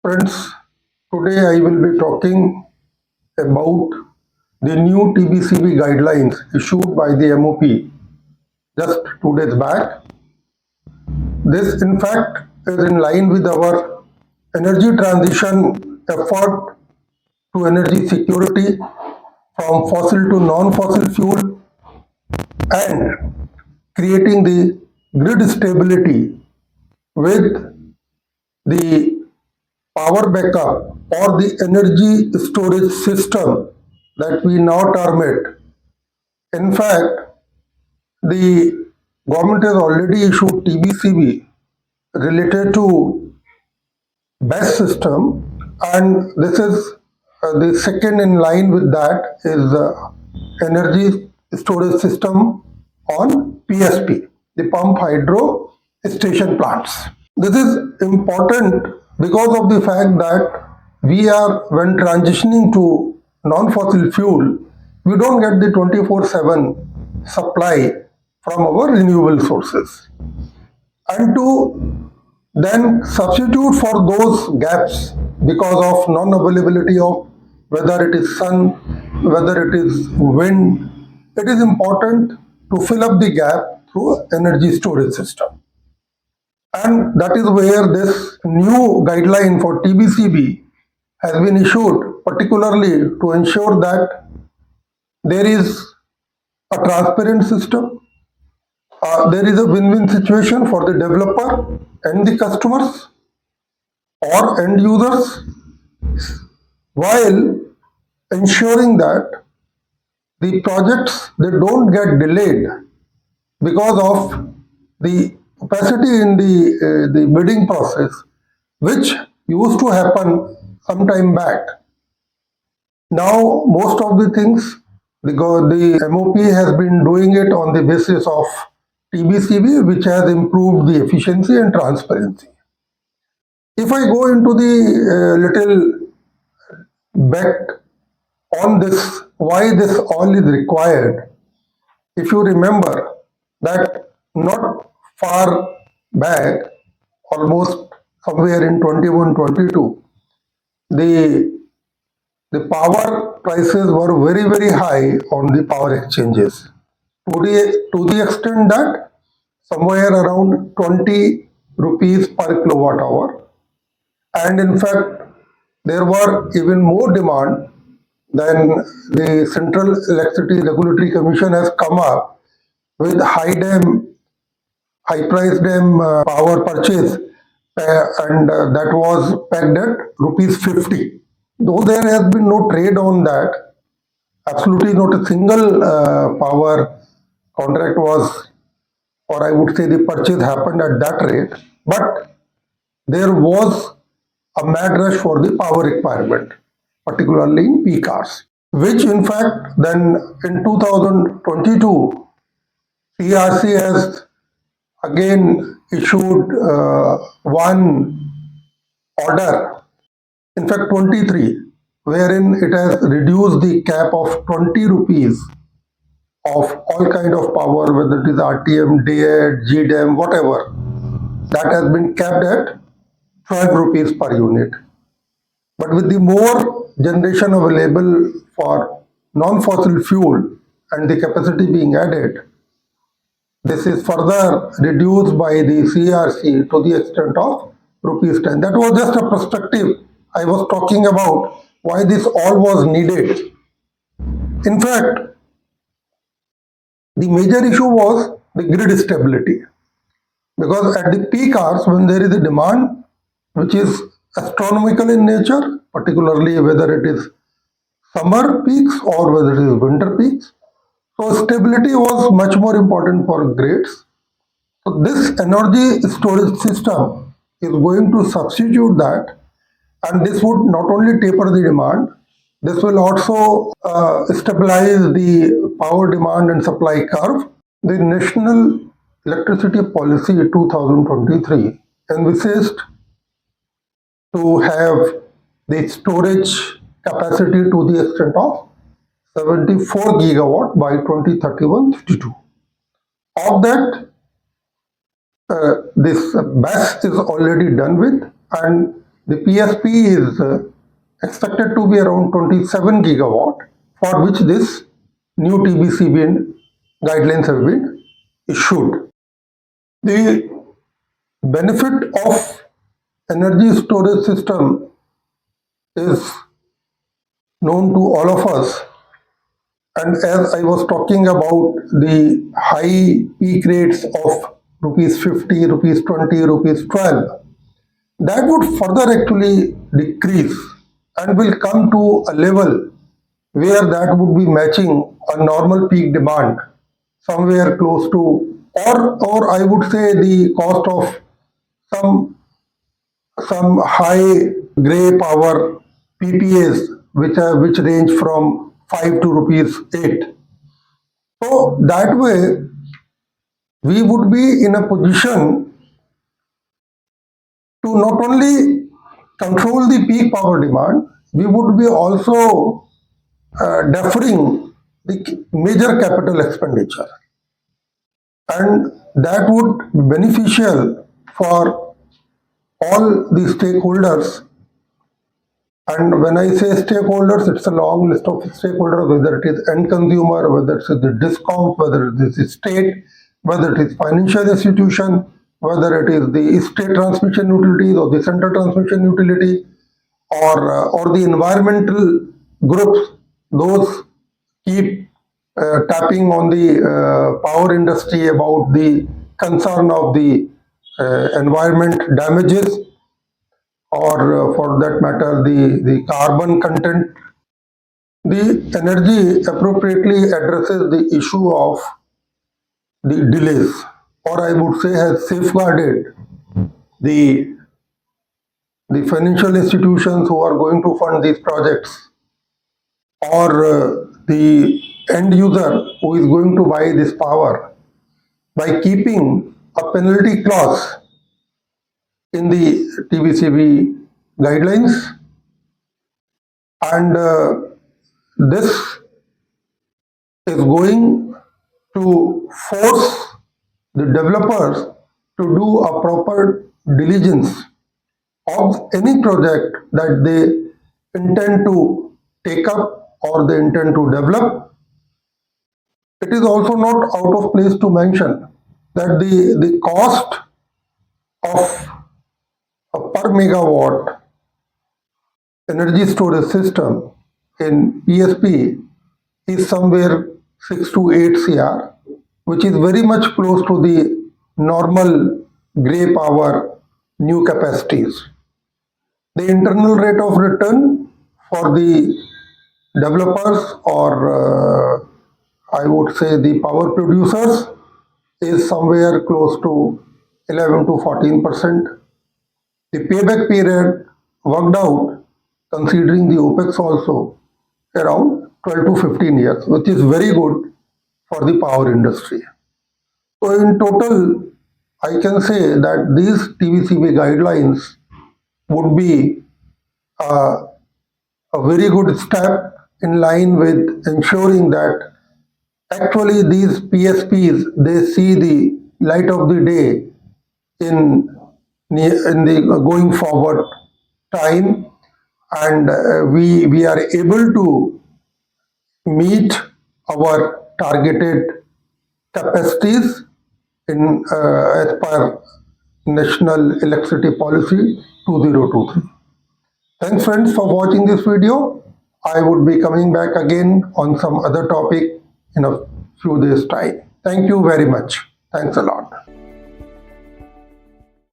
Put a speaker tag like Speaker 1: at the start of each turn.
Speaker 1: Friends, today I will be talking about the new TBCB guidelines issued by the MOP just 2 days back. This, in fact, is in line with our energy transition effort to energy security from fossil to non-fossil fuel and creating the grid stability with the power backup or the energy storage system that we now term it. In fact, the government has already issued TBCB related to BESS system, and this is the second in line with that is energy storage system on PSP, the pump hydro station plants. This is important because of the fact that when transitioning to non-fossil fuel, we don't get the 24/7 supply from our renewable sources. And to then substitute for those gaps because of non-availability of whether it is sun, whether it is wind, it is important to fill up the gap through energy storage system. And that is where this new guideline for TBCB has been issued, particularly to ensure that there is a transparent system, there is a win-win situation for the developer and the customers or end users, while ensuring that the projects they don't get delayed because of the opacity in the bidding process, which used to happen some time back. Now, most of the things, because the MOP has been doing it on the basis of TBCB, which has improved the efficiency and transparency. If I go into the little back on this, why this all is required, if you remember that not far back, almost somewhere in 21-22, the power prices were very, very high on the power exchanges to the extent that somewhere around 20 rupees per kilowatt hour. And in fact, there were even more demand than the Central Electricity Regulatory Commission has come up with high price dam power purchase, and that was pegged at rupees 50. Though there has been no trade on that, absolutely not a single power contract was, or I would say the purchase happened at that rate, but there was a mad rush for the power requirement, particularly in peak hours, which in fact then in 2022, CRC has again issued one order, in fact 23, wherein it has reduced the cap of 20 rupees of all kind of power, whether it is RTM, DAD, GDAM, whatever, that has been capped at 12 rupees per unit. But with the more generation available for non-fossil fuel and the capacity being added, this is further reduced by the CRC to the extent of rupees 10. That was just a perspective. I was talking about why this all was needed. In fact, the major issue was the grid stability. Because at the peak hours, when there is a demand which is astronomical in nature, particularly whether it is summer peaks or whether it is winter peaks, so stability was much more important for grids. So this energy storage system is going to substitute that, and this would not only taper the demand, this will also stabilize the power demand and supply curve. The National Electricity Policy 2023 envisaged to have the storage capacity to the extent of 74 gigawatt by 2031-32. Of that, this BESS is already done with, and The PSP is expected to be around 27 gigawatt, for which this new TBCB guidelines have been issued. The benefit of energy storage system is known to all of us, and as I was talking about the high peak rates of rupees 50, rupees 20, rupees 12, that would further actually decrease and will come to a level where that would be matching a normal peak demand somewhere close to, or I would say the cost of some high gray power PPAs which range from 5 to rupees 8. So that way we would be in a position to not only control the peak power demand, we would be also deferring the major capital expenditure, and that would be beneficial for all the stakeholders. And when I say stakeholders, it's a long list of stakeholders, whether it is end consumer, whether it is the discount, whether it is the state, whether it is financial institution, whether it is the state transmission utilities or the central transmission utility, or the environmental groups. Those keep tapping on the power industry about the concern of the environment damages, or for that matter, the carbon content. The energy appropriately addresses the issue of the delays, or I would say has safeguarded the financial institutions who are going to fund these projects, or the end user who is going to buy this power, by keeping a penalty clause in the TBCB guidelines. And this is going to force the developers to do a proper diligence of any project that they intend to take up or they intend to develop. It is also not out of place to mention that the cost of a per megawatt energy storage system in PSP is somewhere 6 to 8 CR, which is very much close to the normal gray power new capacities. The internal rate of return for the developers, or I would say the power producers, is somewhere close to 11 to 14%. The payback period worked out, considering the OPEX also, around 12 to 15 years, which is very good for the power industry. So in total, I can say that these TBCB guidelines would be a very good step in line with ensuring that actually these PSPs, they see the light of the day in the going forward time, and we are able to meet our targeted capacities in as per National Electricity Policy 2023. Thanks friends for watching this video. I would be coming back again on some other topic in a few days time. Thank you very much. Thanks a lot.